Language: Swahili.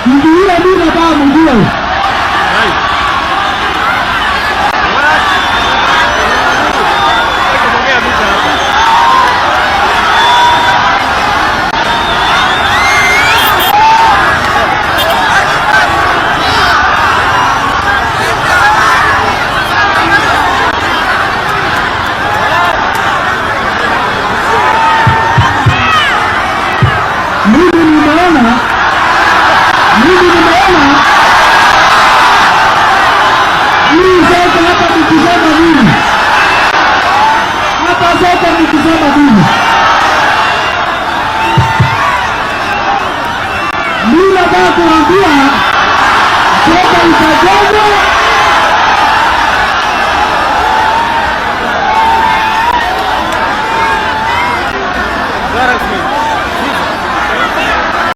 Ndio bila damu ndio. Mimi nimeona hii zote hapa nikisema nini? Hapa zote nikisema nini? Mimi nataka kuambia soka itajengwa